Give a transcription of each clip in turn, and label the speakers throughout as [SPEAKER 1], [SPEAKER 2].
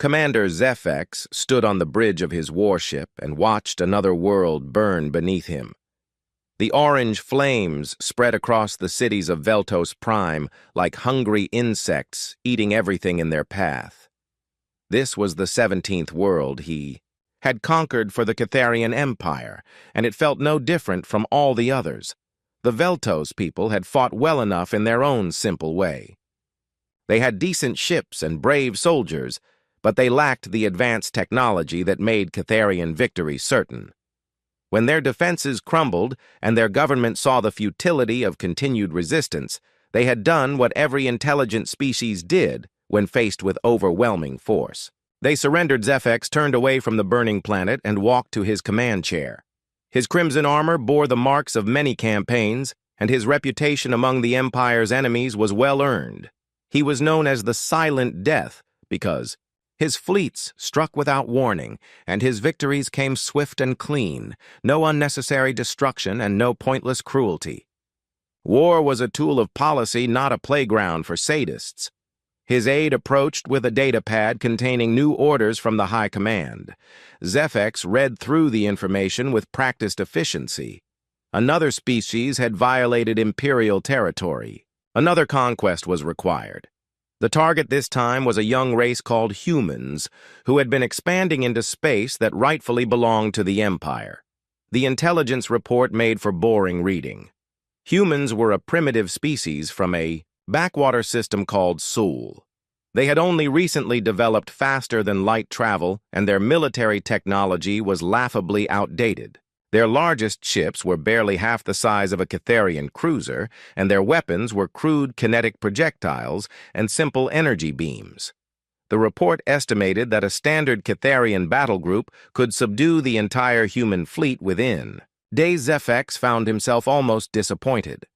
[SPEAKER 1] Commander ZFX stood on the bridge of his warship and watched another world burn beneath him. The orange flames spread across the cities of Veltos Prime like hungry insects eating everything in their path. This was the 17th world he had conquered for the Catharian Empire, and it felt no different from all the others. The Veltos people had fought well enough in their own simple way. They had decent ships and brave soldiers, but they lacked the advanced technology that made Catharian victory certain. When their defenses crumbled and their government saw the futility of continued resistance, they had done what every intelligent species did when faced with overwhelming force. They surrendered. ZFX turned away from the burning planet and walked to his command chair. His crimson armor bore the marks of many campaigns, and his reputation among the Empire's enemies was well earned. He was known as the Silent Death because his fleets struck without warning, and his victories came swift and clean, no unnecessary destruction and no pointless cruelty. War was a tool of policy, not a playground for sadists. His aide approached with a datapad containing new orders from the High Command. ZFX read through the information with practiced efficiency. Another species had violated Imperial territory. Another conquest was required. The target this time was a young race called humans, who had been expanding into space that rightfully belonged to the Empire. The intelligence report made for boring reading. Humans were a primitive species from a backwater system called Sol. They had only recently developed faster-than-light travel, and their military technology was laughably outdated. Their largest ships were barely half the size of a Catharian cruiser, and their weapons were crude kinetic projectiles and simple energy beams. The report estimated that a standard Catharian battle group could subdue the entire human fleet within days. ZFX found himself almost disappointed.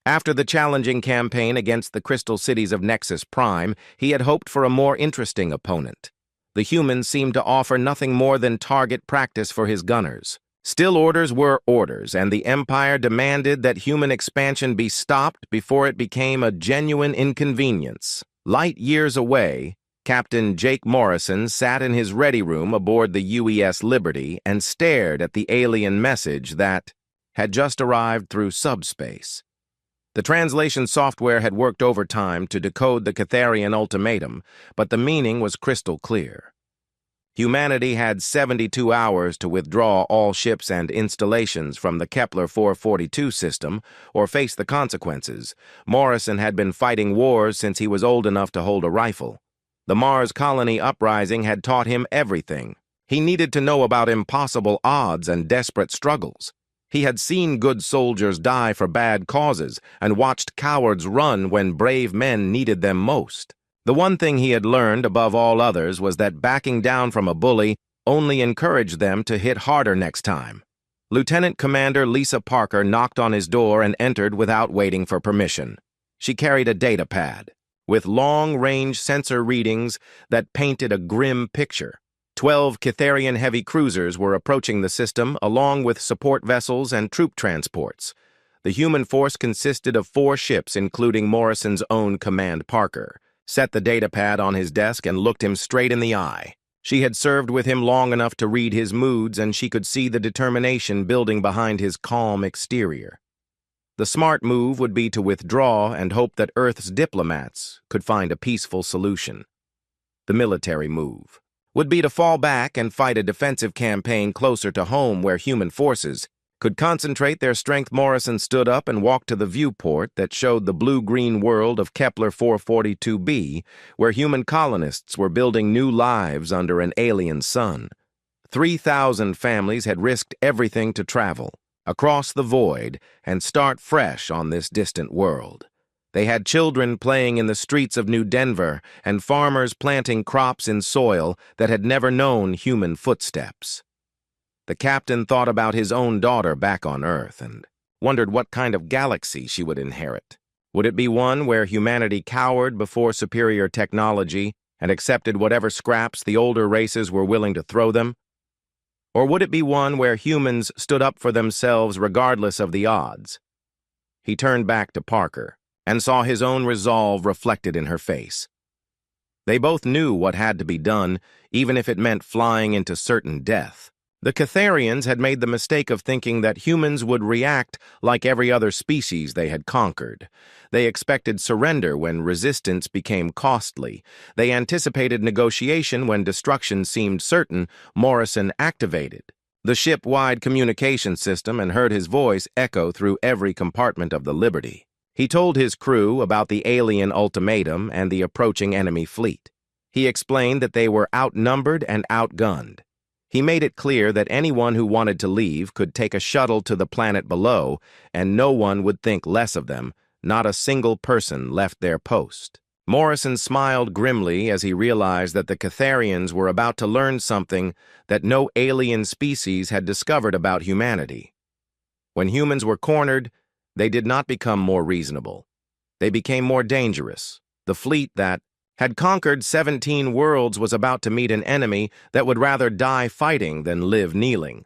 [SPEAKER 1] After the challenging campaign against the crystal cities of Nexus Prime, he had hoped for a more interesting opponent. The humans seemed to offer nothing more than target practice for his gunners. Still, orders were orders, and the Empire demanded that human expansion be stopped before it became a genuine inconvenience. Light years away, Captain Jake Morrison sat in his ready room aboard the UES Liberty and stared at the alien message that had just arrived through subspace. The translation software had worked overtime to decode the Catharian ultimatum, but the meaning was crystal clear. Humanity had 72 hours to withdraw all ships and installations from the Kepler 442 system or face the consequences. Morrison had been fighting wars since he was old enough to hold a rifle. The Mars colony uprising had taught him everything. He needed to know about impossible odds and desperate struggles. He had seen good soldiers die for bad causes and watched cowards run when brave men needed them most. The one thing he had learned above all others was that backing down from a bully only encouraged them to hit harder next time. Lieutenant Commander Lisa Parker knocked on his door and entered without waiting for permission. She carried a datapad with long-range sensor readings that painted a grim picture. 12 Catharian heavy cruisers were approaching the system, along with support vessels and troop transports. The human force consisted of 4 ships, including Morrison's own Command Parker. Set the datapad on his desk and looked him straight in the eye. She had served with him long enough to read his moods, and she could see the determination building behind his calm exterior. The smart move would be to withdraw and hope that Earth's diplomats could find a peaceful solution. The military move would be to fall back and fight a defensive campaign closer to home where human forces could concentrate their strength. Morrison stood up and walked to the viewport that showed the blue-green world of Kepler 442b, where human colonists were building new lives under an alien sun. 3,000 families had risked everything to travel across the void and start fresh on this distant world. They had children playing in the streets of New Denver and farmers planting crops in soil that had never known human footsteps. The captain thought about his own daughter back on Earth and wondered what kind of galaxy she would inherit. Would it be one where humanity cowered before superior technology and accepted whatever scraps the older races were willing to throw them? Or would it be one where humans stood up for themselves regardless of the odds? He turned back to Parker and saw his own resolve reflected in her face. They both knew what had to be done, even if it meant flying into certain death. The Catharians had made the mistake of thinking that humans would react like every other species they had conquered. They expected surrender when resistance became costly. They anticipated negotiation when destruction seemed certain. Morrison activated the ship-wide communication system and heard his voice echo through every compartment of the Liberty. He told his crew about the alien ultimatum and the approaching enemy fleet. He explained that they were outnumbered and outgunned. He made it clear that anyone who wanted to leave could take a shuttle to the planet below, and no one would think less of them. Not a single person left their post. Morrison smiled grimly as he realized that the Catharians were about to learn something that no alien species had discovered about humanity. When humans were cornered, they did not become more reasonable. They became more dangerous. The fleet that had conquered 17 worlds was about to meet an enemy that would rather die fighting than live kneeling.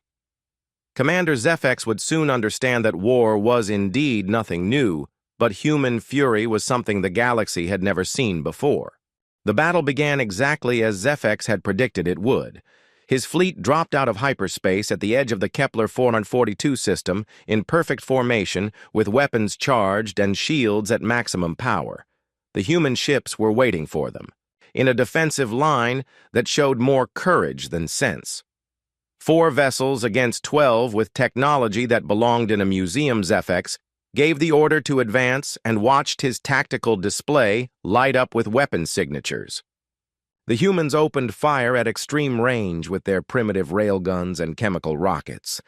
[SPEAKER 1] Commander Zefex would soon understand that war was indeed nothing new, but human fury was something the galaxy had never seen before. The battle began exactly as Zefex had predicted it would. His fleet dropped out of hyperspace at the edge of the Kepler 442 system in perfect formation with weapons charged and shields at maximum power. The human ships were waiting for them, in a defensive line that showed more courage than sense. 4 vessels against 12 with technology that belonged in a museum. Zefex gave the order to advance and watched his tactical display light up with weapon signatures. The humans opened fire at extreme range with their primitive railguns and chemical rockets.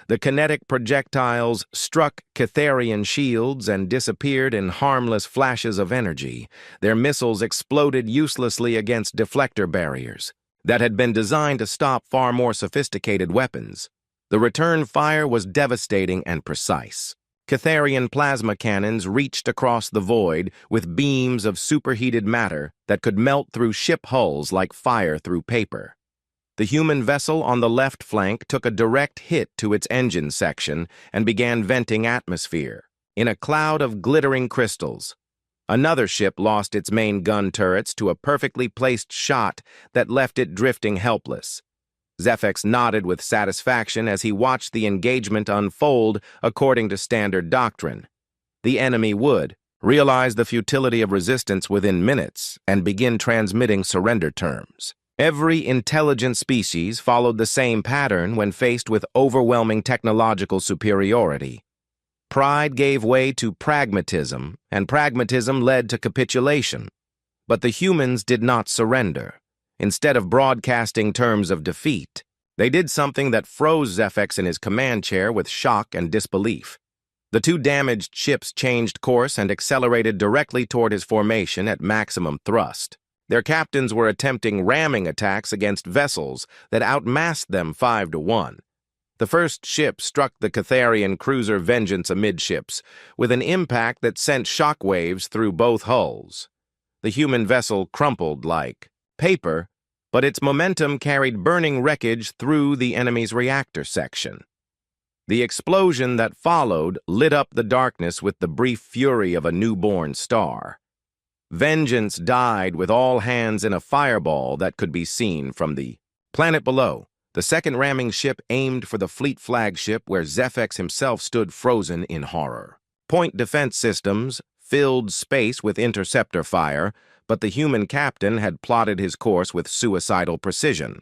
[SPEAKER 1] The kinetic projectiles struck Catharian shields and disappeared in harmless flashes of energy. Their missiles exploded uselessly against deflector barriers that had been designed to stop far more sophisticated weapons. The return fire was devastating and precise. Catharian plasma cannons reached across the void with beams of superheated matter that could melt through ship hulls like fire through paper. The human vessel on the left flank took a direct hit to its engine section and began venting atmosphere in a cloud of glittering crystals. Another ship lost its main gun turrets to a perfectly placed shot that left it drifting helpless. Zefex nodded with satisfaction as he watched the engagement unfold according to standard doctrine. The enemy would realize the futility of resistance within minutes and begin transmitting surrender terms. Every intelligent species followed the same pattern when faced with overwhelming technological superiority. Pride gave way to pragmatism, and pragmatism led to capitulation. But the humans did not surrender. Instead of broadcasting terms of defeat, they did something that froze Zefex in his command chair with shock and disbelief. The 2 damaged ships changed course and accelerated directly toward his formation at maximum thrust. Their captains were attempting ramming attacks against vessels that outmassed them 5-1. The first ship struck the Catharian cruiser Vengeance amidships, with an impact that sent shockwaves through both hulls. The human vessel crumpled like paper, but its momentum carried burning wreckage through the enemy's reactor section. The explosion that followed lit up the darkness with the brief fury of a newborn star. Vengeance died with all hands in a fireball that could be seen from the planet below. The second ramming ship aimed for the fleet flagship where Zefex himself stood frozen in horror. Point defense systems filled space with interceptor fire, but the human captain had plotted his course with suicidal precision.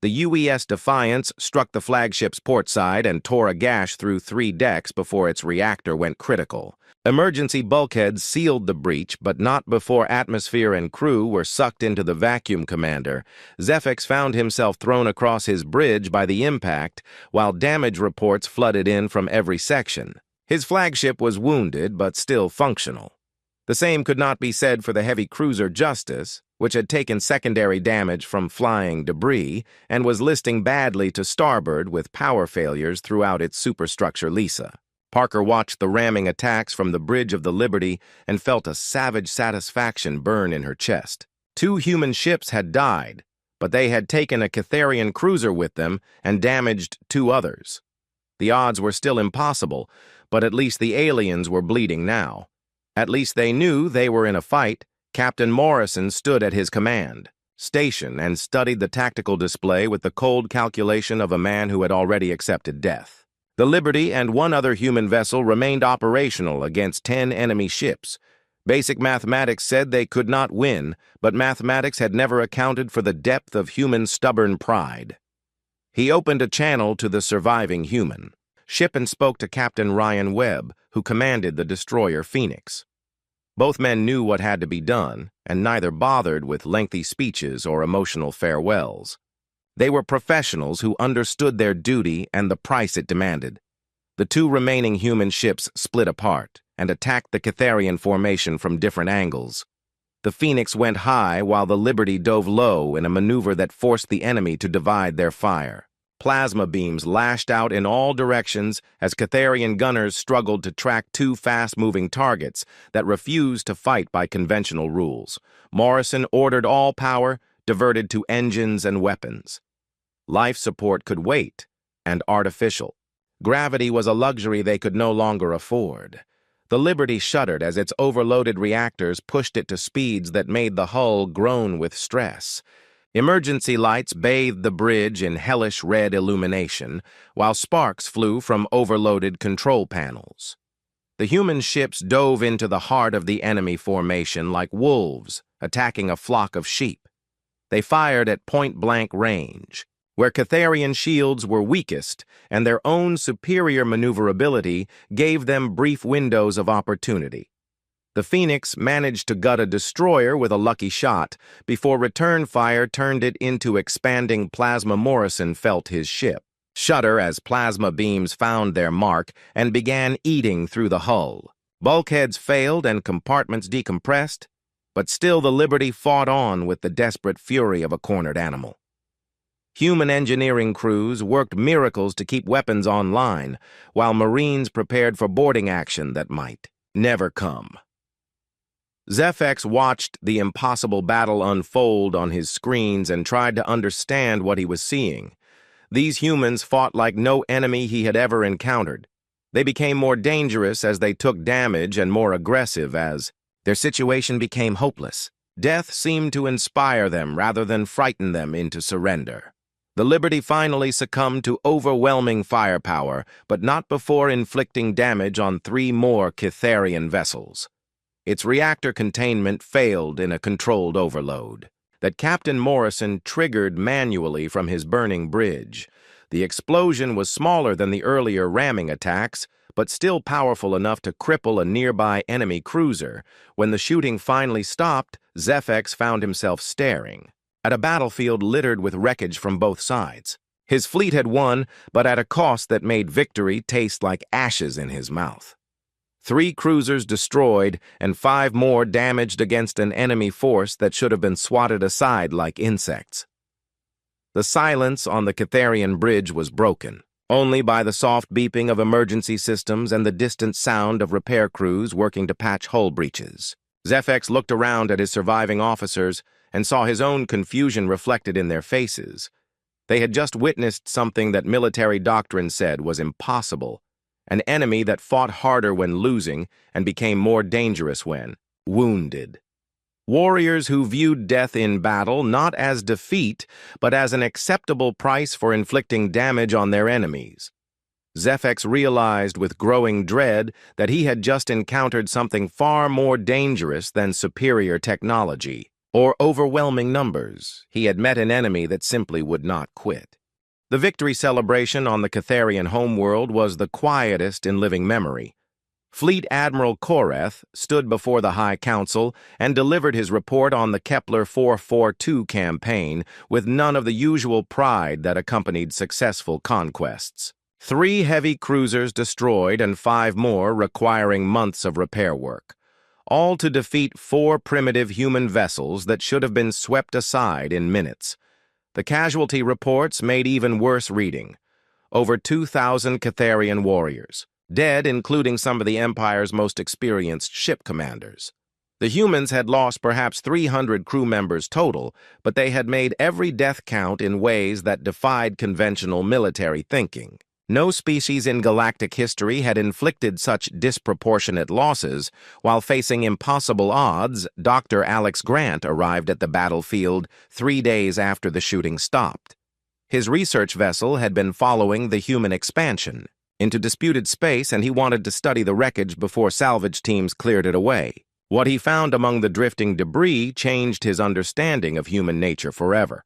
[SPEAKER 1] The UES Defiance struck the flagship's port side and tore a gash through 3 decks before its reactor went critical. Emergency bulkheads sealed the breach, but not before atmosphere and crew were sucked into the vacuum commander. Zefex found himself thrown across his bridge by the impact, while damage reports flooded in from every section. His flagship was wounded, but still functional. The same could not be said for the heavy cruiser Justice, which had taken secondary damage from flying debris and was listing badly to starboard with power failures throughout its superstructure Lisa. Parker watched the ramming attacks from the bridge of the Liberty and felt a savage satisfaction burn in her chest. 2 human ships had died, but they had taken a Catharian cruiser with them and damaged 2 others. The odds were still impossible, but at least the aliens were bleeding now. At least they knew they were in a fight Captain Morrison stood at his command station and studied the tactical display with the cold calculation of a man who had already accepted death. The Liberty and one other human vessel remained operational against 10 enemy ships. Basic mathematics said they could not win, but mathematics had never accounted for the depth of human stubborn pride. He opened a channel to the surviving human ship and spoke to Captain Ryan Webb, who commanded the destroyer Phoenix. Both men knew what had to be done, and neither bothered with lengthy speeches or emotional farewells. They were professionals who understood their duty and the price it demanded. The two remaining human ships split apart and attacked the Catharian formation from different angles. The Phoenix went high while the Liberty dove low in a maneuver that forced the enemy to divide their fire. Plasma beams lashed out in all directions as Catharian gunners struggled to track two fast-moving targets that refused to fight by conventional rules. Morrison ordered all power diverted to engines and weapons. Life support could wait, and artificial. Gravity was a luxury they could no longer afford. The Liberty shuddered as its overloaded reactors pushed it to speeds that made the hull groan with stress. Emergency lights bathed the bridge in hellish red illumination, while sparks flew from overloaded control panels. The human ships dove into the heart of the enemy formation like wolves attacking a flock of sheep. They fired at point-blank range, where Catharian shields were weakest, and their own superior maneuverability gave them brief windows of opportunity. The Phoenix managed to gut a destroyer with a lucky shot before return fire turned it into expanding plasma. Morrison felt his ship shudder as plasma beams found their mark and began eating through the hull. Bulkheads failed and compartments decompressed, but still the Liberty fought on with the desperate fury of a cornered animal. Human engineering crews worked miracles to keep weapons online, while Marines prepared for boarding action that might never come. Zephex watched the impossible battle unfold on his screens and tried to understand what he was seeing. These humans fought like no enemy he had ever encountered. They became more dangerous as they took damage and more aggressive as their situation became hopeless. Death seemed to inspire them rather than frighten them into surrender. The Liberty finally succumbed to overwhelming firepower, but not before inflicting damage on 3 more Catharian vessels. Its reactor containment failed in a controlled overload that Captain Morrison triggered manually from his burning bridge. The explosion was smaller than the earlier ramming attacks, but still powerful enough to cripple a nearby enemy cruiser. When the shooting finally stopped, Zephex found himself staring at a battlefield littered with wreckage from both sides. His fleet had won, but at a cost that made victory taste like ashes in his mouth. 3 cruisers destroyed and 5 more damaged against an enemy force that should have been swatted aside like insects. The silence on the Catharian bridge was broken, only by the soft beeping of emergency systems and the distant sound of repair crews working to patch hull breaches. Zephex looked around at his surviving officers and saw his own confusion reflected in their faces. They had just witnessed something that military doctrine said was impossible. An enemy that fought harder when losing and became more dangerous when wounded. Warriors who viewed death in battle not as defeat, but as an acceptable price for inflicting damage on their enemies. Zephex realized with growing dread that he had just encountered something far more dangerous than superior technology or overwhelming numbers. He had met an enemy that simply would not quit. The victory celebration on the Catharian homeworld was the quietest in living memory. Fleet Admiral Koreth stood before the High Council and delivered his report on the Kepler 442 campaign with none of the usual pride that accompanied successful conquests. 3 heavy cruisers destroyed and 5 more requiring months of repair work, all to defeat 4 primitive human vessels that should have been swept aside in minutes. The casualty reports made even worse reading. Over 2,000 Catharian warriors, dead including some of the Empire's most experienced ship commanders. The humans had lost perhaps 300 crew members total, but they had made every death count in ways that defied conventional military thinking. No species in galactic history had inflicted such disproportionate losses. While facing impossible odds, Dr. Alex Grant arrived at the battlefield 3 days after the shooting stopped. His research vessel had been following the human expansion into disputed space, and he wanted to study the wreckage before salvage teams cleared it away. What he found among the drifting debris changed his understanding of human nature forever.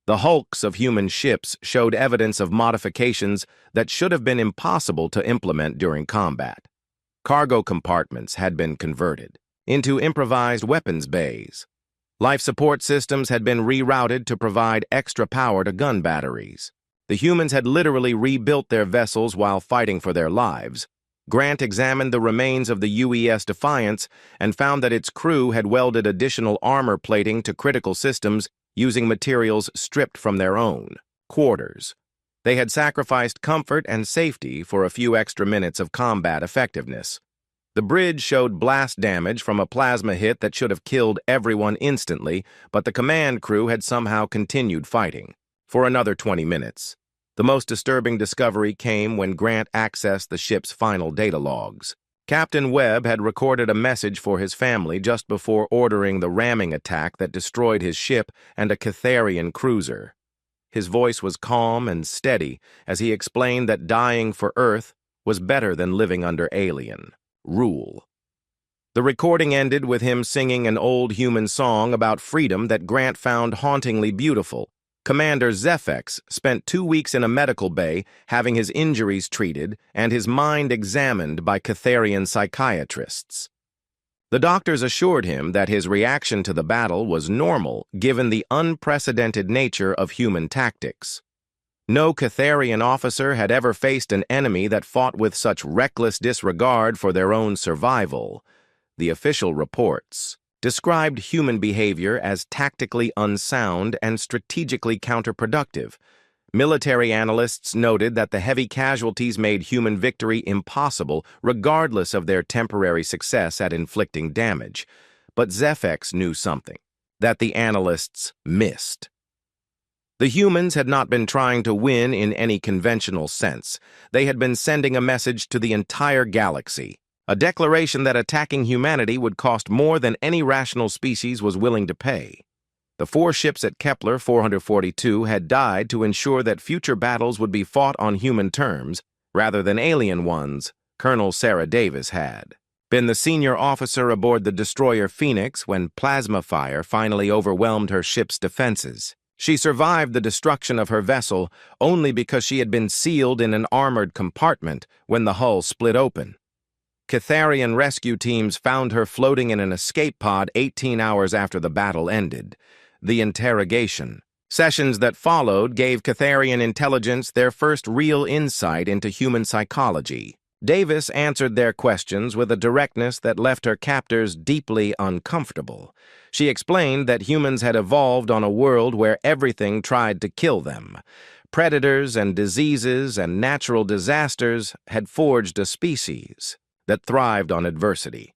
[SPEAKER 1] The hulks of human ships showed evidence of modifications that should have been impossible to implement during combat. Cargo compartments had been converted into improvised weapons bays. Life support systems had been rerouted to provide extra power to gun batteries. The humans had literally rebuilt their vessels while fighting for their lives. Grant examined the remains of the UES Defiance and found that its crew had welded additional armor plating to critical systems using materials stripped from their own quarters. They had sacrificed comfort and safety for a few extra minutes of combat effectiveness. The bridge showed blast damage from a plasma hit that should have killed everyone instantly, but the command crew had somehow continued fighting for another 20 minutes. The most disturbing discovery came when Grant accessed the ship's final data logs. Captain Webb had recorded a message for his family just before ordering the ramming attack that destroyed his ship and a Catharian cruiser. His voice was calm and steady as he explained that dying for Earth was better than living under alien rule. The recording ended with him singing an old human song about freedom that Grant found hauntingly beautiful. Commander Zephex spent 2 weeks in a medical bay having his injuries treated and his mind examined by Catharian psychiatrists. The doctors assured him that his reaction to the battle was normal given the unprecedented nature of human tactics. No Catharian officer had ever faced an enemy that fought with such reckless disregard for their own survival. The official reports described human behavior as tactically unsound and strategically counterproductive. Military analysts noted that the heavy casualties made human victory impossible, regardless of their temporary success at inflicting damage. But Zephex knew something that the analysts missed. The humans had not been trying to win in any conventional sense. They had been sending a message to the entire galaxy. A declaration that attacking humanity would cost more than any rational species was willing to pay. The 4 ships at Kepler 442 had died to ensure that future battles would be fought on human terms rather than alien ones. Colonel Sarah Davis had been the senior officer aboard the destroyer Phoenix when plasma fire finally overwhelmed her ship's defenses. She survived the destruction of her vessel only because she had been sealed in an armored compartment when the hull split open. Catharian rescue teams found her floating in an escape pod 18 hours after the battle ended. The interrogation sessions that followed gave Catharian intelligence their first real insight into human psychology. Davis answered their questions with a directness that left her captors deeply uncomfortable. She explained that humans had evolved on a world where everything tried to kill them. Predators and diseases and natural disasters had forged a species that thrived on adversity.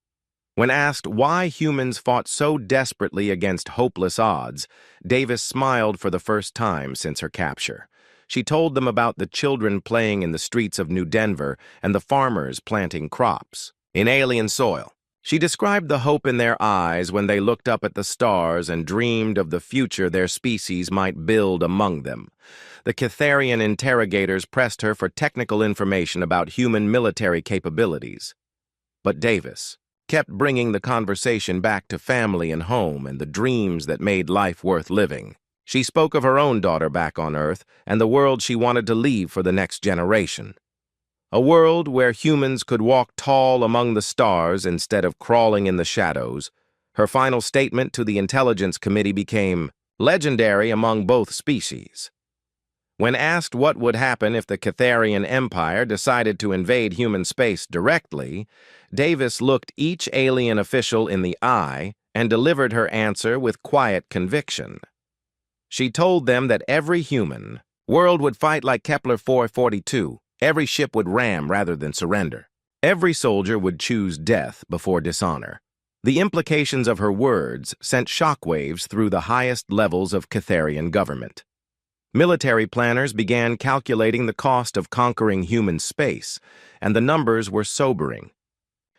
[SPEAKER 1] When asked why humans fought so desperately against hopeless odds, Davis smiled for the first time since her capture. She told them about the children playing in the streets of New Denver and the farmers planting crops in alien soil. She described the hope in their eyes when they looked up at the stars and dreamed of the future their species might build among them. The Catharian interrogators pressed her for technical information about human military capabilities. But Davis kept bringing the conversation back to family and home and the dreams that made life worth living. She spoke of her own daughter back on Earth and the world she wanted to leave for the next generation. A world where humans could walk tall among the stars instead of crawling in the shadows. Her final statement to the Intelligence Committee became legendary among both species. When asked what would happen if the Catharian Empire decided to invade human space directly, Davis looked each alien official in the eye and delivered her answer with quiet conviction. She told them that every human world would fight like Kepler 442. Every ship would ram rather than surrender. Every soldier would choose death before dishonor. The implications of her words sent shockwaves through the highest levels of Catharian government. Military planners began calculating the cost of conquering human space, and the numbers were sobering.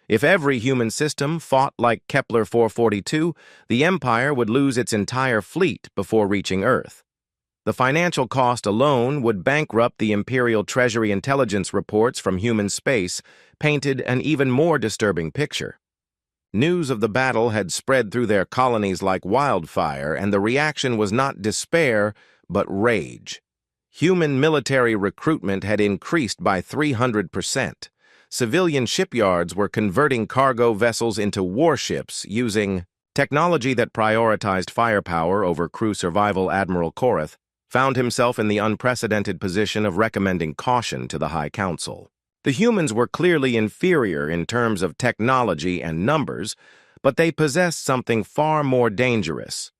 [SPEAKER 1] If every human system fought like Kepler 442, the Empire would lose its entire fleet before reaching Earth. The financial cost alone would bankrupt the Imperial Treasury intelligence reports from human space, painted an even more disturbing picture. News of the battle had spread through their colonies like wildfire, and the reaction was not despair, but rage. Human military recruitment had increased by 300%. Civilian shipyards were converting cargo vessels into warships using technology that prioritized firepower over crew survival. Admiral Korath found himself in the unprecedented position of recommending caution to the High Council. The humans were clearly inferior in terms of technology and numbers, but they possessed something far more dangerous.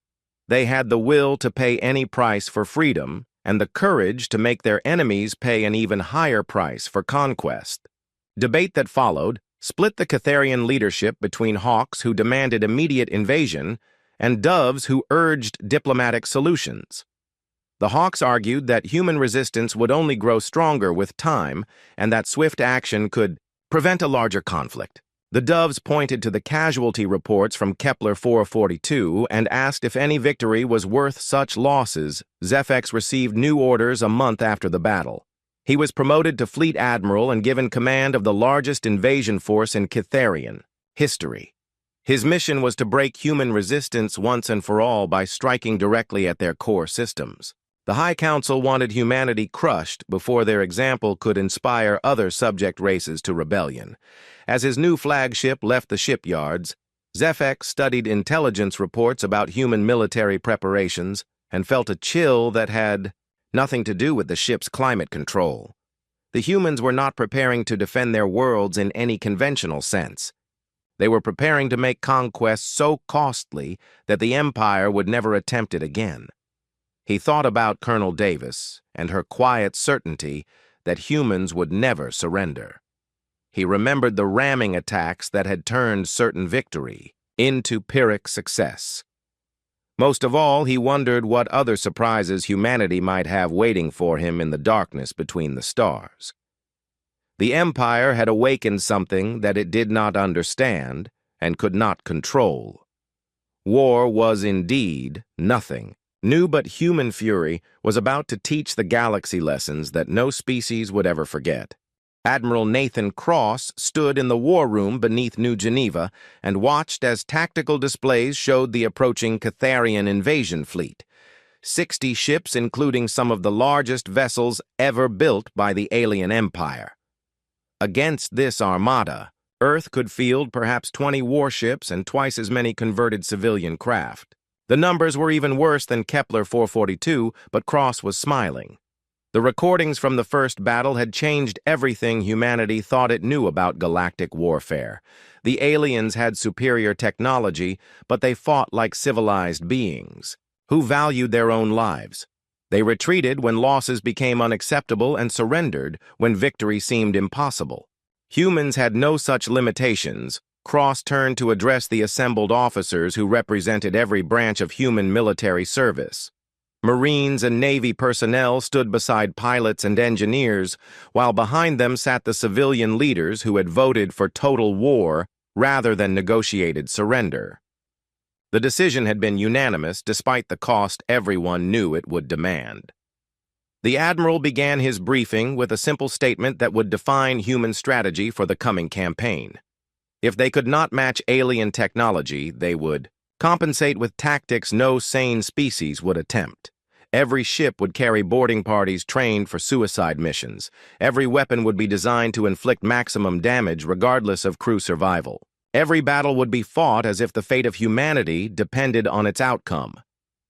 [SPEAKER 1] They had the will to pay any price for freedom and the courage to make their enemies pay an even higher price for conquest. Debate that followed split the Catharian leadership between hawks who demanded immediate invasion and doves who urged diplomatic solutions. The hawks argued that human resistance would only grow stronger with time and that swift action could prevent a larger conflict. The doves pointed to the casualty reports from Kepler 442 and asked if any victory was worth such losses. Zefex received new orders a month after the battle. He was promoted to fleet admiral and given command of the largest invasion force in Catharian history. His mission was to break human resistance once and for all by striking directly at their core systems. The High Council wanted humanity crushed before their example could inspire other subject races to rebellion. As his new flagship left the shipyards, Zefex studied intelligence reports about human military preparations and felt a chill that had nothing to do with the ship's climate control. The humans were not preparing to defend their worlds in any conventional sense. They were preparing to make conquest so costly that the Empire would never attempt it again. He thought about Colonel Davis and her quiet certainty that humans would never surrender. He remembered the ramming attacks that had turned certain victory into Pyrrhic success. Most of all, he wondered what other surprises humanity might have waiting for him in the darkness between the stars. The Empire had awakened something that it did not understand and could not control. War was indeed nothing new, but human fury was about to teach the galaxy lessons that no species would ever forget. Admiral Nathan Cross stood in the war room beneath New Geneva and watched as tactical displays showed the approaching Catharian invasion fleet. 60 ships, including some of the largest vessels ever built by the alien empire. Against this armada, Earth could field perhaps 20 warships and twice as many converted civilian craft. The numbers were even worse than Kepler 442, but Cross was smiling. The recordings from the first battle had changed everything humanity thought it knew about galactic warfare. The aliens had superior technology, but they fought like civilized beings, who valued their own lives. They retreated when losses became unacceptable and surrendered when victory seemed impossible. Humans had no such limitations. Cross turned to address the assembled officers who represented every branch of human military service. Marines and Navy personnel stood beside pilots and engineers, while behind them sat the civilian leaders who had voted for total war rather than negotiated surrender. The decision had been unanimous despite the cost everyone knew it would demand. The Admiral began his briefing with a simple statement that would define human strategy for the coming campaign. If they could not match alien technology, they would compensate with tactics no sane species would attempt. Every ship would carry boarding parties trained for suicide missions. Every weapon would be designed to inflict maximum damage regardless of crew survival. Every battle would be fought as if the fate of humanity depended on its outcome.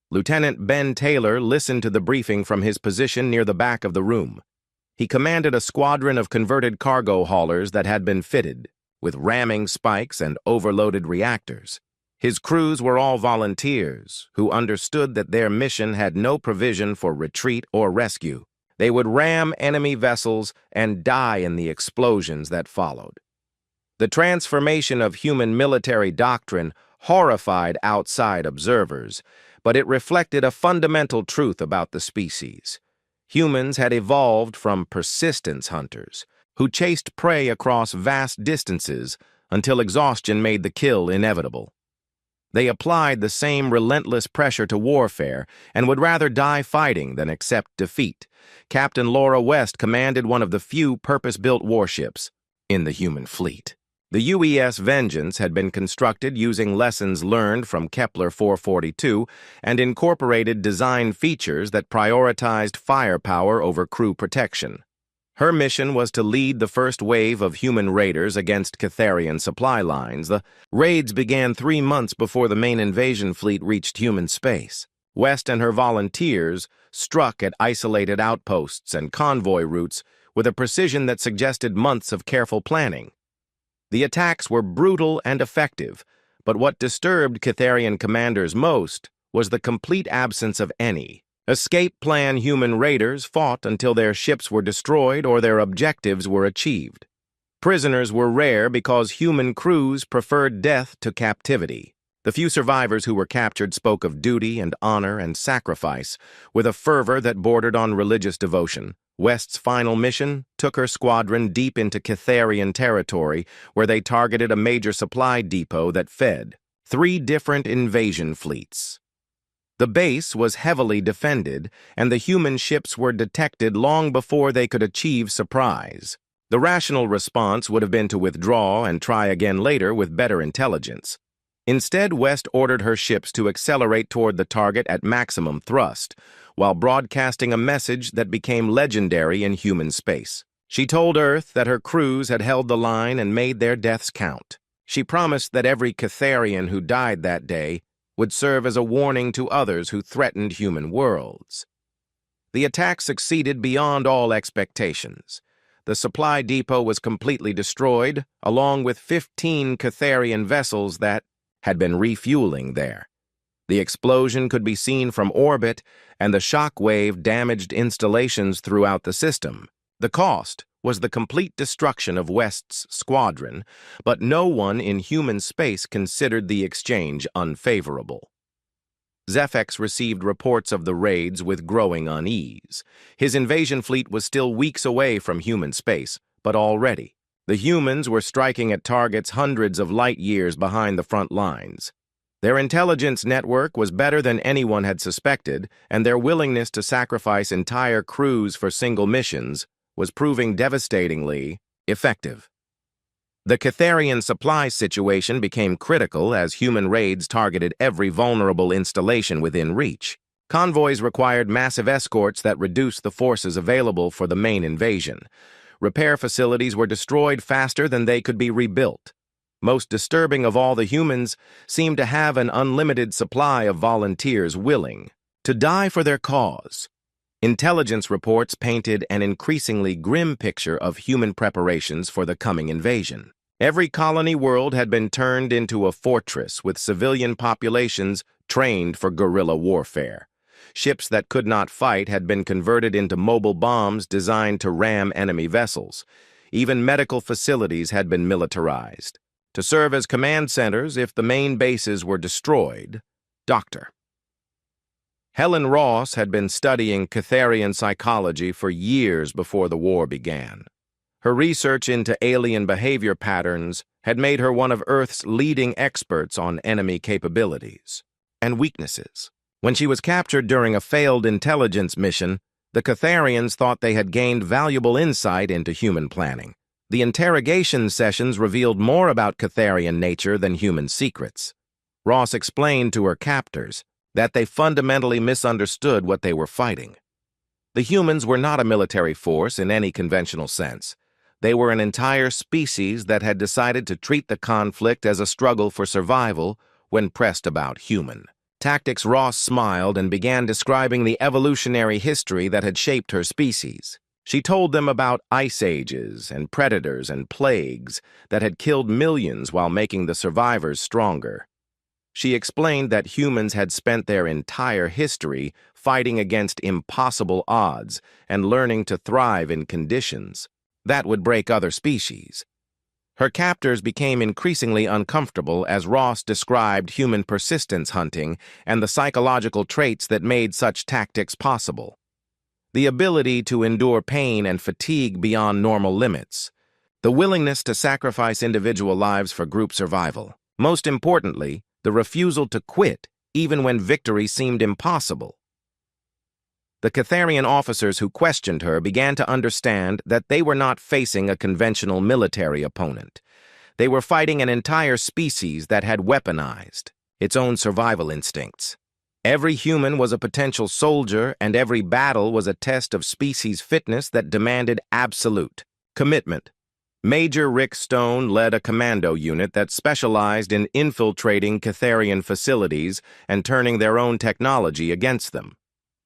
[SPEAKER 1] Lieutenant Ben Taylor listened to the briefing from his position near the back of the room. He commanded a squadron of converted cargo haulers that had been fitted with ramming spikes and overloaded reactors. His crews were all volunteers who understood that their mission had no provision for retreat or rescue. They would ram enemy vessels and die in the explosions that followed. The transformation of human military doctrine horrified outside observers. but it reflected a fundamental truth about the species. Humans had evolved from persistence hunters, who chased prey across vast distances until exhaustion made the kill inevitable. They applied the same relentless pressure to warfare and would rather die fighting than accept defeat. Captain Laura West commanded one of the few purpose-built warships in the human fleet. The UES Vengeance had been constructed using lessons learned from Kepler 442 and incorporated design features that prioritized firepower over crew protection. Her mission was to lead the first wave of human raiders against Catharian supply lines. The raids began 3 months before the main invasion fleet reached human space. West and her volunteers struck at isolated outposts and convoy routes with a precision that suggested months of careful planning. The attacks were brutal and effective, but what disturbed Catharian commanders most was the complete absence of any escape plan. Human raiders fought until their ships were destroyed or their objectives were achieved. Prisoners were rare because human crews preferred death to captivity. The few survivors who were captured spoke of duty and honor and sacrifice with a fervor that bordered on religious devotion. West's final mission took her squadron deep into Catharian territory, where they targeted a major supply depot that fed 3 different invasion fleets. The base was heavily defended, and the human ships were detected long before they could achieve surprise. The rational response would have been to withdraw and try again later with better intelligence. Instead, West ordered her ships to accelerate toward the target at maximum thrust, while broadcasting a message that became legendary in human space. She told Earth that her crews had held the line and made their deaths count. She promised that every Catharian who died that day would serve as a warning to others who threatened human worlds. The attack succeeded beyond all expectations. The supply depot was completely destroyed, along with 15 Catharian vessels that had been refueling there. The explosion could be seen from orbit, and the shock wave damaged installations throughout the system. The cost was the complete destruction of West's squadron, but no one in human space considered the exchange unfavorable. Zephex received reports of the raids with growing unease. His invasion fleet was still weeks away from human space, but already the humans were striking at targets hundreds of light years behind the front lines. Their intelligence network was better than anyone had suspected, and their willingness to sacrifice entire crews for single missions was proving devastatingly effective. The Catharian supply situation became critical as human raids targeted every vulnerable installation within reach. Convoys required massive escorts that reduced the forces available for the main invasion. Repair facilities were destroyed faster than they could be rebuilt. Most disturbing of all, the humans seemed to have an unlimited supply of volunteers willing to die for their cause. Intelligence reports painted an increasingly grim picture of human preparations for the coming invasion. Every colony world had been turned into a fortress with civilian populations trained for guerrilla warfare. Ships that could not fight had been converted into mobile bombs designed to ram enemy vessels. Even medical facilities had been militarized to serve as command centers if the main bases were destroyed. Dr. Helen Ross had been studying Catharian psychology for years before the war began. Her research into alien behavior patterns had made her one of Earth's leading experts on enemy capabilities and weaknesses. When she was captured during a failed intelligence mission, the Catharians thought they had gained valuable insight into human planning. The interrogation sessions revealed more about Catharian nature than human secrets. Ross explained to her captors that they fundamentally misunderstood what they were fighting. The humans were not a military force in any conventional sense. They were an entire species that had decided to treat the conflict as a struggle for survival when pressed about human tactics. Ross smiled and began describing the evolutionary history that had shaped her species. She told them about ice ages and predators and plagues that had killed millions while making the survivors stronger. She explained that humans had spent their entire history fighting against impossible odds and learning to thrive in conditions that would break other species. Her captors became increasingly uncomfortable as Ross described human persistence hunting and the psychological traits that made such tactics possible. The ability to endure pain and fatigue beyond normal limits. The willingness to sacrifice individual lives for group survival. Most importantly, the refusal to quit even when victory seemed impossible. The Catharian officers who questioned her began to understand that they were not facing a conventional military opponent. They were fighting an entire species that had weaponized its own survival instincts. Every human was a potential soldier, and every battle was a test of species fitness that demanded absolute commitment. Major Rick Stone led a commando unit that specialized in infiltrating Catharian facilities and turning their own technology against them.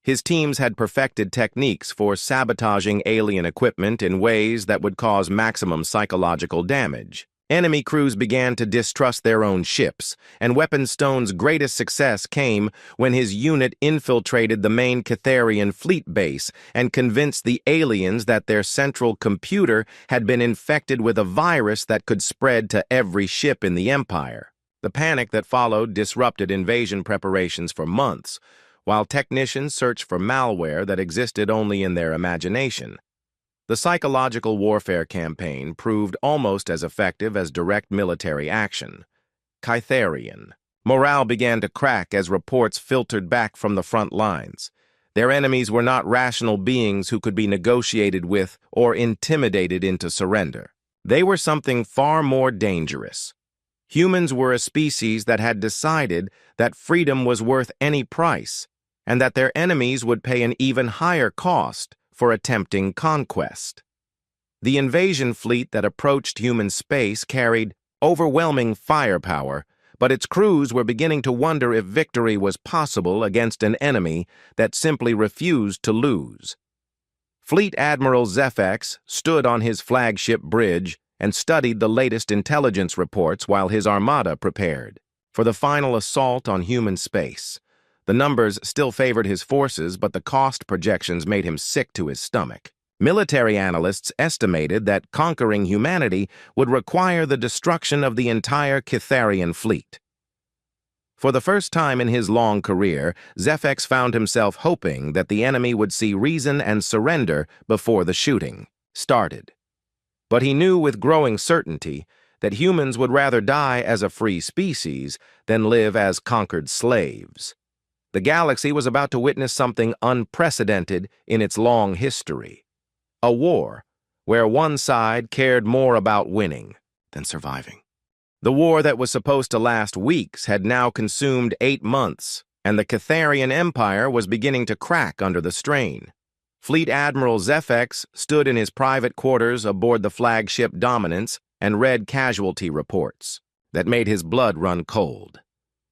[SPEAKER 1] His teams had perfected techniques for sabotaging alien equipment in ways that would cause maximum psychological damage. Enemy crews began to distrust their own ships, and Weapon Stone's greatest success came when his unit infiltrated the main Catharian fleet base and convinced the aliens that their central computer had been infected with a virus that could spread to every ship in the Empire. The panic that followed disrupted invasion preparations for months, while technicians searched for malware that existed only in their imagination. The psychological warfare campaign proved almost as effective as direct military action. Catharian morale began to crack as reports filtered back from the front lines. Their enemies were not rational beings who could be negotiated with or intimidated into surrender. They were something far more dangerous. Humans were a species that had decided that freedom was worth any price, and that their enemies would pay an even higher cost for attempting conquest. The invasion fleet that approached human space carried overwhelming firepower, but its crews were beginning to wonder if victory was possible against an enemy that simply refused to lose. Fleet Admiral Zephex stood on his flagship bridge and studied the latest intelligence reports while his armada prepared for the final assault on human space. The numbers still favored his forces, but the cost projections made him sick to his stomach. Military analysts estimated that conquering humanity would require the destruction of the entire Catharian fleet. For the first time in his long career, Zephex found himself hoping that the enemy would see reason and surrender before the shooting started. But he knew with growing certainty that humans would rather die as a free species than live as conquered slaves. The galaxy was about to witness something unprecedented in its long history. A war where one side cared more about winning than surviving. The war that was supposed to last weeks had now consumed 8 months, and the Catharian Empire was beginning to crack under the strain. Fleet Admiral Zephex stood in his private quarters aboard the flagship Dominance and read casualty reports that made his blood run cold.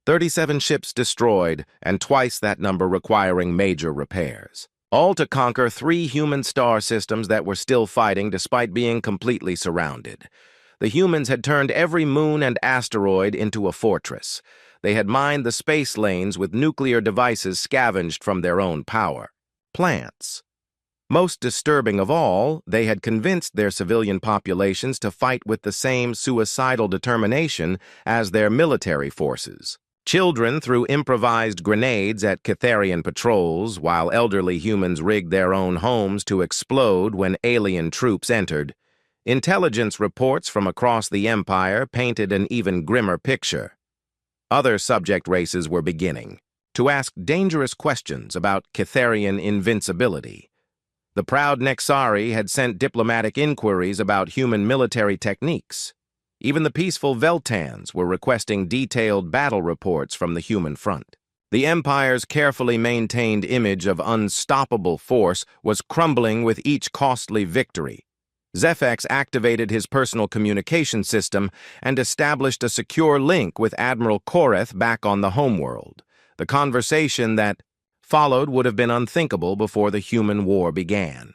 [SPEAKER 1] 37 ships destroyed, and twice that number requiring major repairs. All to conquer 3 human star systems that were still fighting despite being completely surrounded. The humans had turned every moon and asteroid into a fortress. They had mined the space lanes with nuclear devices scavenged from their own power plants. Most disturbing of all, they had convinced their civilian populations to fight with the same suicidal determination as their military forces. Children threw improvised grenades at Catharian patrols, while elderly humans rigged their own homes to explode when alien troops entered. Intelligence reports from across the Empire painted an even grimmer picture. Other subject races were beginning to ask dangerous questions about Catharian invincibility. The proud Nexari had sent diplomatic inquiries about human military techniques. Even the peaceful Veltans were requesting detailed battle reports from the human front. The Empire's carefully maintained image of unstoppable force was crumbling with each costly victory. Zephex activated his personal communication system and established a secure link with Admiral Koreth back on the homeworld. The conversation that followed would have been unthinkable before the human war began.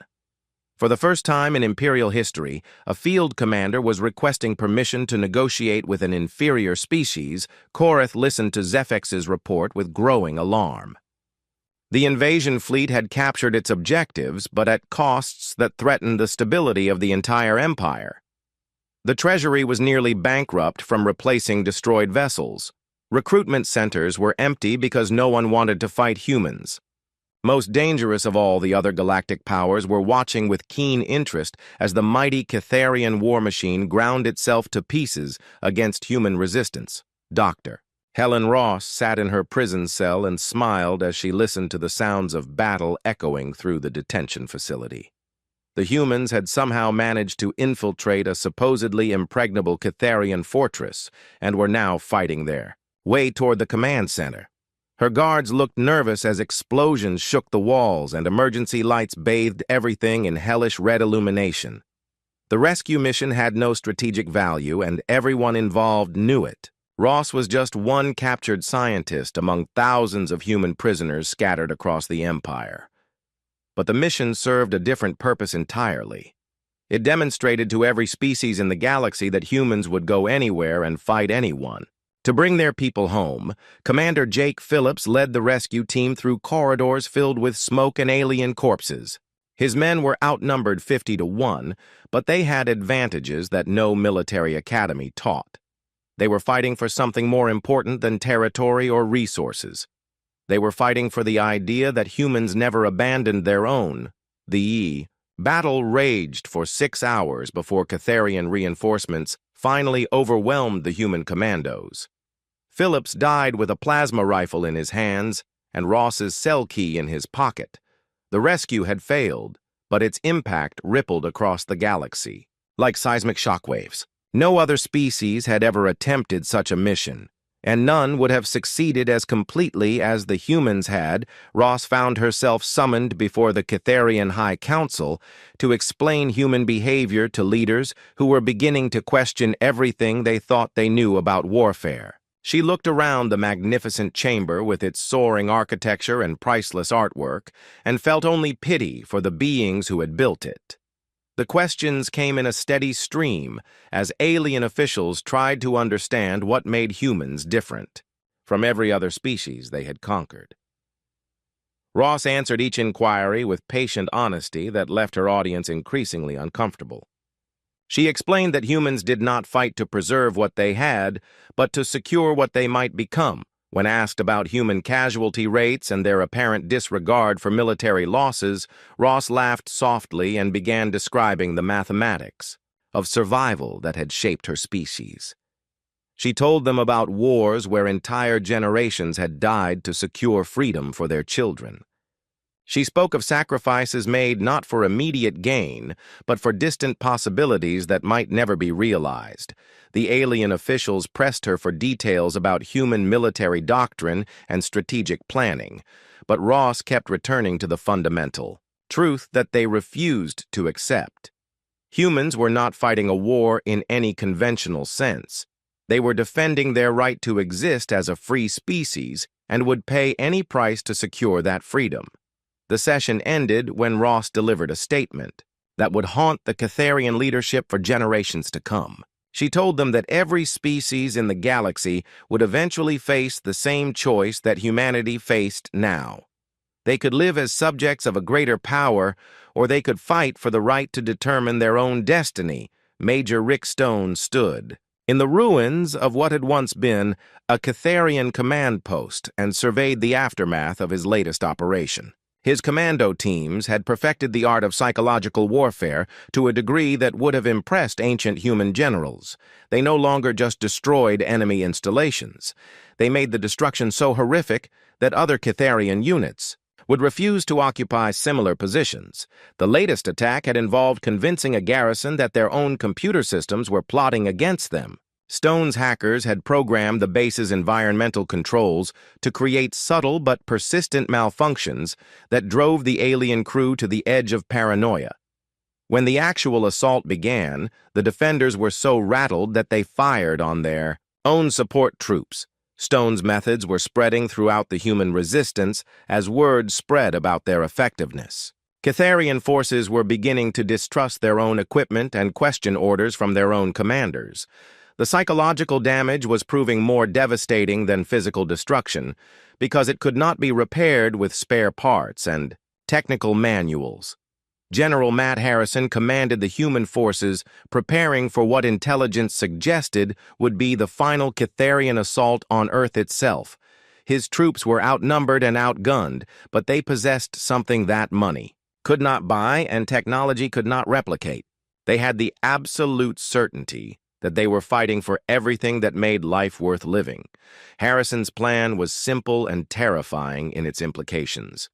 [SPEAKER 1] For the first time in Imperial history, a field commander was requesting permission to negotiate with an inferior species. Koreth listened to Zephex's report with growing alarm. The invasion fleet had captured its objectives, but at costs that threatened the stability of the entire empire. The Treasury was nearly bankrupt from replacing destroyed vessels. Recruitment centers were empty because no one wanted to fight humans. Most dangerous of all the other galactic powers were watching with keen interest as the mighty Catharian war machine ground itself to pieces against human resistance. Dr. Helen Ross sat in her prison cell and smiled as she listened to the sounds of battle echoing through the detention facility. The humans had somehow managed to infiltrate a supposedly impregnable Catharian fortress and were now fighting there, way toward the command center. Her guards looked nervous as explosions shook the walls and emergency lights bathed everything in hellish red illumination. The rescue mission had no strategic value, and everyone involved knew it. Ross was just one captured scientist among thousands of human prisoners scattered across the Empire. But the mission served a different purpose entirely. It demonstrated to every species in the galaxy that humans would go anywhere and fight anyone. To bring their people home, Commander Jake Phillips led the rescue team through corridors filled with smoke and alien corpses. His men were outnumbered 50-1, but they had advantages that no military academy taught. They were fighting for something more important than territory or resources. They were fighting for the idea that humans never abandoned their own. The battle raged for 6 hours before Catharian reinforcements finally overwhelmed the human commandos. Phillips died with a plasma rifle in his hands and Ross's cell key in his pocket. The rescue had failed, but its impact rippled across the galaxy, like seismic shockwaves. No other species had ever attempted such a mission, and none would have succeeded as completely as the humans had. Ross found herself summoned before the Catharian High Council to explain human behavior to leaders who were beginning to question everything they thought they knew about warfare. She looked around the magnificent chamber with its soaring architecture and priceless artwork and felt only pity for the beings who had built it. The questions came in a steady stream as alien officials tried to understand what made humans different from every other species they had conquered. Ross answered each inquiry with patient honesty that left her audience increasingly uncomfortable. She explained that humans did not fight to preserve what they had, but to secure what they might become. When asked about human casualty rates and their apparent disregard for military losses, Ross laughed softly and began describing the mathematics of survival that had shaped her species. She told them about wars where entire generations had died to secure freedom for their children. She spoke of sacrifices made not for immediate gain, but for distant possibilities that might never be realized. The alien officials pressed her for details about human military doctrine and strategic planning, but Ross kept returning to the fundamental truth that they refused to accept. Humans were not fighting a war in any conventional sense. They were defending their right to exist as a free species and would pay any price to secure that freedom. The session ended when Ross delivered a statement that would haunt the Catharian leadership for generations to come. She told them that every species in the galaxy would eventually face the same choice that humanity faced now. They could live as subjects of a greater power, or they could fight for the right to determine their own destiny. Major Rick Stone stood in the ruins of what had once been a Catharian command post and surveyed the aftermath of his latest operation. His commando teams had perfected the art of psychological warfare to a degree that would have impressed ancient human generals. They no longer just destroyed enemy installations. They made the destruction so horrific that other Catharian units would refuse to occupy similar positions. The latest attack had involved convincing a garrison that their own computer systems were plotting against them. Stone's hackers had programmed the base's environmental controls to create subtle but persistent malfunctions that drove the alien crew to the edge of paranoia. When the actual assault began, the defenders were so rattled that they fired on their own support troops. Stone's methods were spreading throughout the human resistance as word spread about their effectiveness. Catharian forces were beginning to distrust their own equipment and question orders from their own commanders. The psychological damage was proving more devastating than physical destruction because it could not be repaired with spare parts and technical manuals. General Matt Harrison commanded the human forces, preparing for what intelligence suggested would be the final Catharian assault on Earth itself. His troops were outnumbered and outgunned, but they possessed something that money could not buy and technology could not replicate. They had the absolute certainty that they were fighting for everything that made life worth living. Harrison's plan was simple and terrifying in its implications.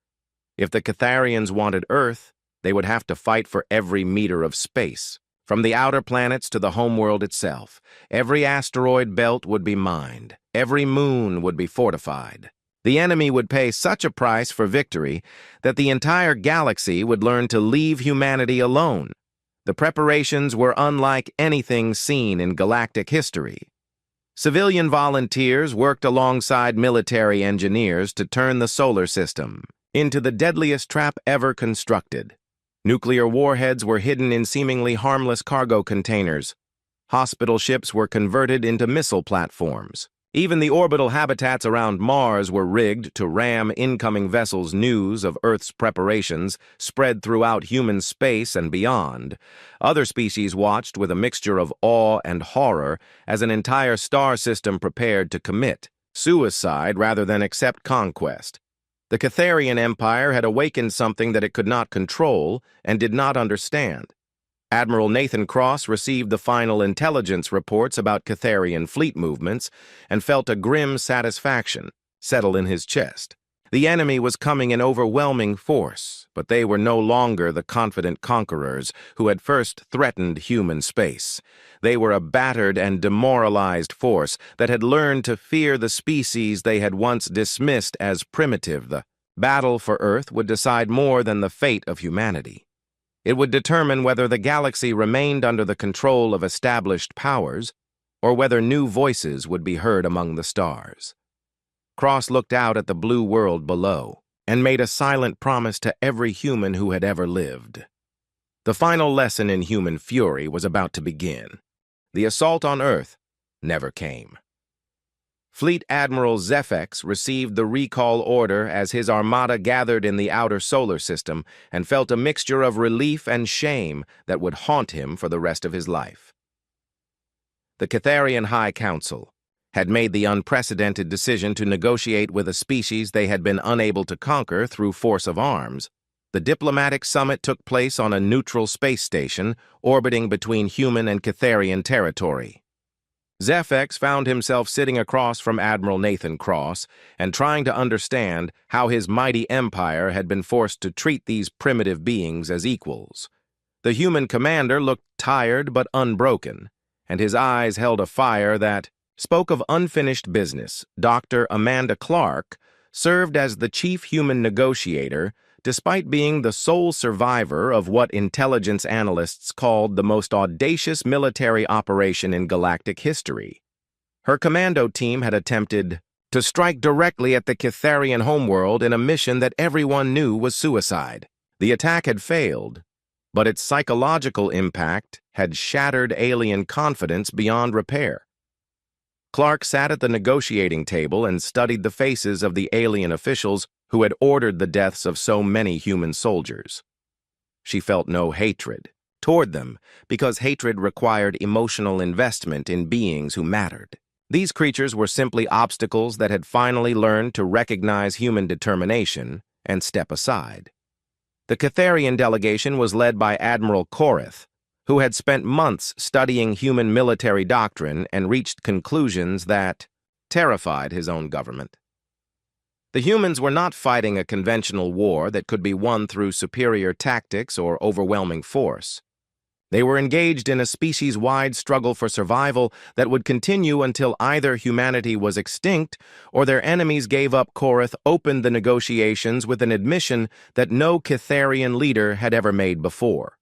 [SPEAKER 1] If the Catharians wanted Earth, they would have to fight for every meter of space. From the outer planets to the homeworld itself, every asteroid belt would be mined. Every moon would be fortified. The enemy would pay such a price for victory that the entire galaxy would learn to leave humanity alone. The preparations were unlike anything seen in galactic history. Civilian volunteers worked alongside military engineers to turn the solar system into the deadliest trap ever constructed. Nuclear warheads were hidden in seemingly harmless cargo containers. Hospital ships were converted into missile platforms. Even the orbital habitats around Mars were rigged to ram incoming vessels. News of Earth's preparations spread throughout human space and beyond. Other species watched with a mixture of awe and horror as an entire star system prepared to commit suicide rather than accept conquest. The Catharian Empire had awakened something that it could not control and did not understand. Admiral Nathan Cross received the final intelligence reports about Catharian fleet movements and felt a grim satisfaction settle in his chest. The enemy was coming in overwhelming force, but they were no longer the confident conquerors who had first threatened human space. They were a battered and demoralized force that had learned to fear the species they had once dismissed as primitive. The battle for Earth would decide more than the fate of humanity. It would determine whether the galaxy remained under the control of established powers or whether new voices would be heard among the stars. Cross looked out at the blue world below and made a silent promise to every human who had ever lived. The final lesson in human fury was about to begin. The assault on Earth never came. Fleet Admiral Zephex received the recall order as his armada gathered in the outer solar system and felt a mixture of relief and shame that would haunt him for the rest of his life. The Catharian High Council had made the unprecedented decision to negotiate with a species they had been unable to conquer through force of arms. The diplomatic summit took place on a neutral space station orbiting between human and Catharian territory. Zephex found himself sitting across from Admiral Nathan Cross and trying to understand how his mighty empire had been forced to treat these primitive beings as equals. The human commander looked tired but unbroken, and his eyes held a fire that spoke of unfinished business. Dr. Amanda Clark served as the chief human negotiator, despite being the sole survivor of what intelligence analysts called the most audacious military operation in galactic history. Her commando team had attempted to strike directly at the Catharian homeworld in a mission that everyone knew was suicide. The attack had failed, but its psychological impact had shattered alien confidence beyond repair. Clark sat at the negotiating table and studied the faces of the alien officials who had ordered the deaths of so many human soldiers. She felt no hatred toward them because hatred required emotional investment in beings who mattered. These creatures were simply obstacles that had finally learned to recognize human determination and step aside. The Catharian delegation was led by Admiral Korith, who had spent months studying human military doctrine and reached conclusions that terrified his own government. The humans were not fighting a conventional war that could be won through superior tactics or overwhelming force. They were engaged in a species-wide struggle for survival that would continue until either humanity was extinct or their enemies gave up. Korith opened the negotiations with an admission that no Catharian leader had ever made before.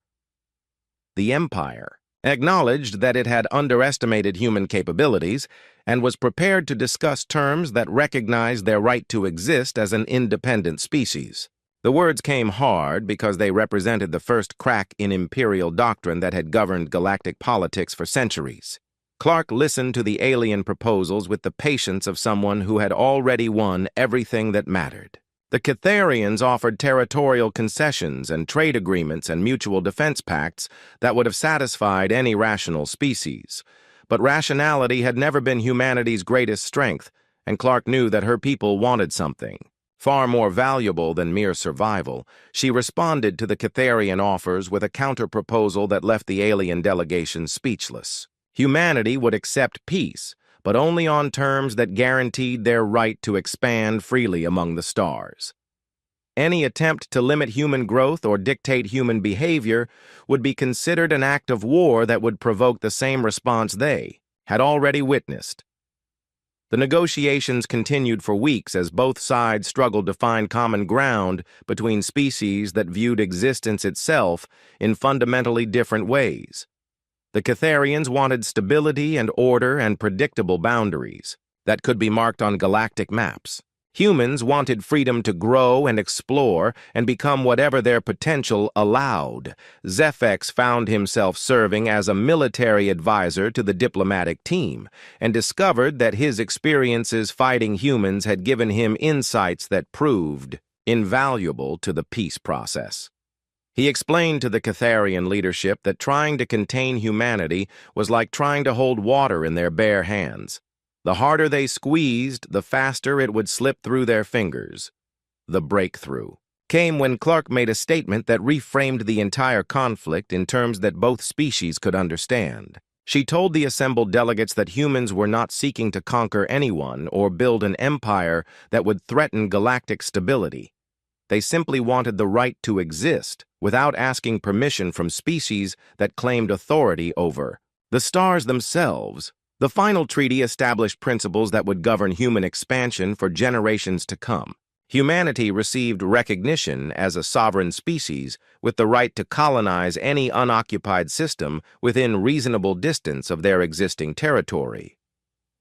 [SPEAKER 1] The Empire acknowledged that it had underestimated human capabilities and was prepared to discuss terms that recognized their right to exist as an independent species. The words came hard because they represented the first crack in imperial doctrine that had governed galactic politics for centuries. Clark listened to the alien proposals with the patience of someone who had already won everything that mattered. The Catharians offered territorial concessions and trade agreements and mutual defense pacts that would have satisfied any rational species. But rationality had never been humanity's greatest strength, and Clark knew that her people wanted something far more valuable than mere survival. She responded to the Catharian offers with a counter-proposal that left the alien delegation speechless. Humanity would accept peace, but only on terms that guaranteed their right to expand freely among the stars. Any attempt to limit human growth or dictate human behavior would be considered an act of war that would provoke the same response they had already witnessed. The negotiations continued for weeks as both sides struggled to find common ground between species that viewed existence itself in fundamentally different ways. The Catharians wanted stability and order and predictable boundaries that could be marked on galactic maps. Humans wanted freedom to grow and explore and become whatever their potential allowed. Zephex found himself serving as a military advisor to the diplomatic team and discovered that his experiences fighting humans had given him insights that proved invaluable to the peace process. He explained to the Catharian leadership that trying to contain humanity was like trying to hold water in their bare hands. The harder they squeezed, the faster it would slip through their fingers. The breakthrough came when Clark made a statement that reframed the entire conflict in terms that both species could understand. She told the assembled delegates that humans were not seeking to conquer anyone or build an empire that would threaten galactic stability. They simply wanted the right to exist without asking permission from species that claimed authority over the stars themselves. The final treaty established principles that would govern human expansion for generations to come. Humanity received recognition as a sovereign species with the right to colonize any unoccupied system within reasonable distance of their existing territory.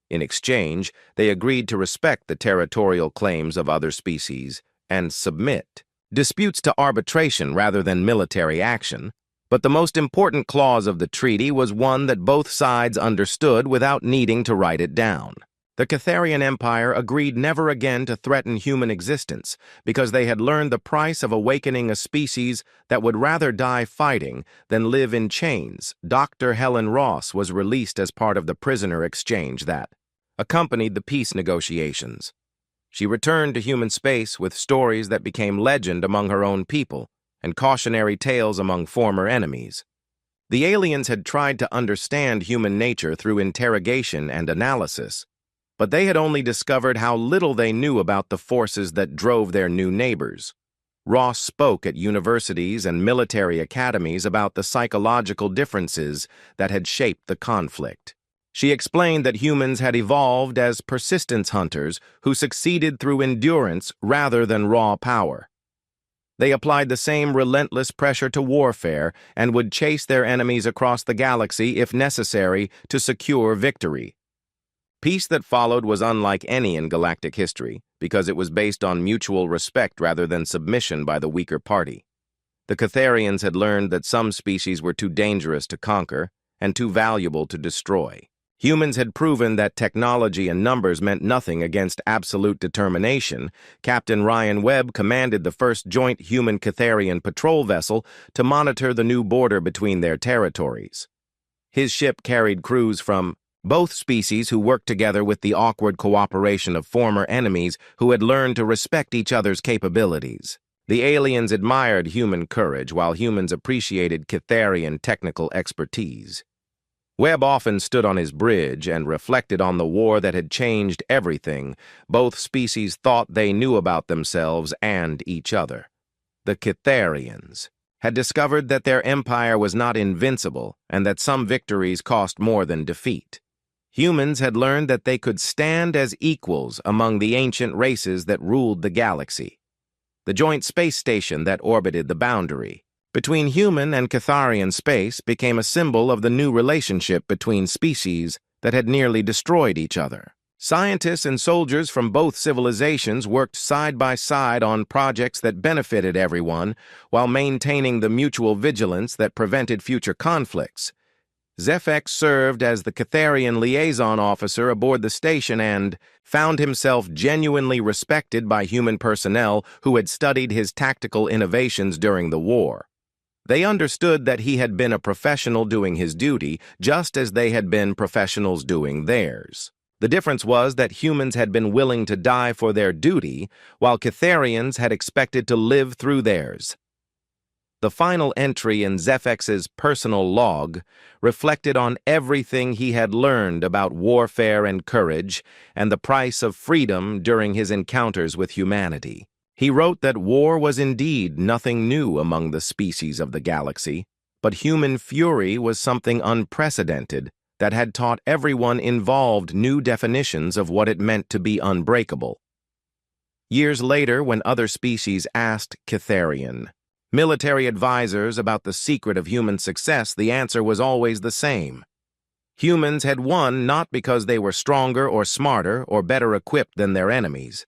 [SPEAKER 1] In exchange, they agreed to respect the territorial claims of other species and submit disputes to arbitration rather than military action. But the most important clause of the treaty was one that both sides understood without needing to write it down. The Catharian Empire agreed never again to threaten human existence because they had learned the price of awakening a species that would rather die fighting than live in chains. Dr. Helen Ross was released as part of the prisoner exchange that accompanied the peace negotiations. She returned to human space with stories that became legend among her own people and cautionary tales among former enemies. The aliens had tried to understand human nature through interrogation and analysis, but they had only discovered how little they knew about the forces that drove their new neighbors. Ross spoke at universities and military academies about the psychological differences that had shaped the conflict. She explained that humans had evolved as persistence hunters who succeeded through endurance rather than raw power. They applied the same relentless pressure to warfare and would chase their enemies across the galaxy if necessary to secure victory. Peace that followed was unlike any in galactic history because it was based on mutual respect rather than submission by the weaker party. The Catharians had learned that some species were too dangerous to conquer and too valuable to destroy. Humans had proven that technology and numbers meant nothing against absolute determination. Captain Ryan Webb commanded the first joint human-Catharian patrol vessel to monitor the new border between their territories. His ship carried crews from both species who worked together with the awkward cooperation of former enemies who had learned to respect each other's capabilities. The aliens admired human courage while humans appreciated Catharian technical expertise. Webb often stood on his bridge and reflected on the war that had changed everything both species thought they knew about themselves and each other. The Catharians had discovered that their empire was not invincible and that some victories cost more than defeat. Humans had learned that they could stand as equals among the ancient races that ruled the galaxy. The joint space station that orbited the boundary between human and Catharian space became a symbol of the new relationship between species that had nearly destroyed each other. Scientists and soldiers from both civilizations worked side by side on projects that benefited everyone while maintaining the mutual vigilance that prevented future conflicts. ZFX served as the Catharian liaison officer aboard the station and found himself genuinely respected by human personnel who had studied his tactical innovations during the war. They understood that he had been a professional doing his duty, just as they had been professionals doing theirs. The difference was that humans had been willing to die for their duty, while Catharians had expected to live through theirs. The final entry in ZFX's personal log reflected on everything he had learned about warfare and courage and the price of freedom during his encounters with humanity. He wrote that war was indeed nothing new among the species of the galaxy, but human fury was something unprecedented that had taught everyone involved new definitions of what it meant to be unbreakable. Years later, when other species asked Catharian military advisors about the secret of human success, the answer was always the same. Humans had won not because they were stronger or smarter or better equipped than their enemies.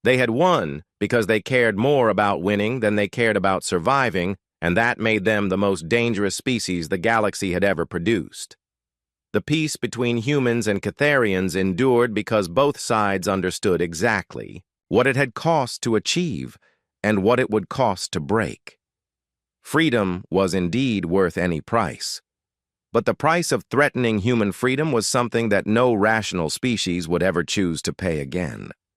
[SPEAKER 1] They had won because they cared more about winning than they cared about surviving, and that made them the most dangerous species the galaxy had ever produced. The peace between humans and Catharians endured because both sides understood exactly what it had cost to achieve and what it would cost to break. Freedom was indeed worth any price, but the price of threatening human freedom was something that no rational species would ever choose to pay again.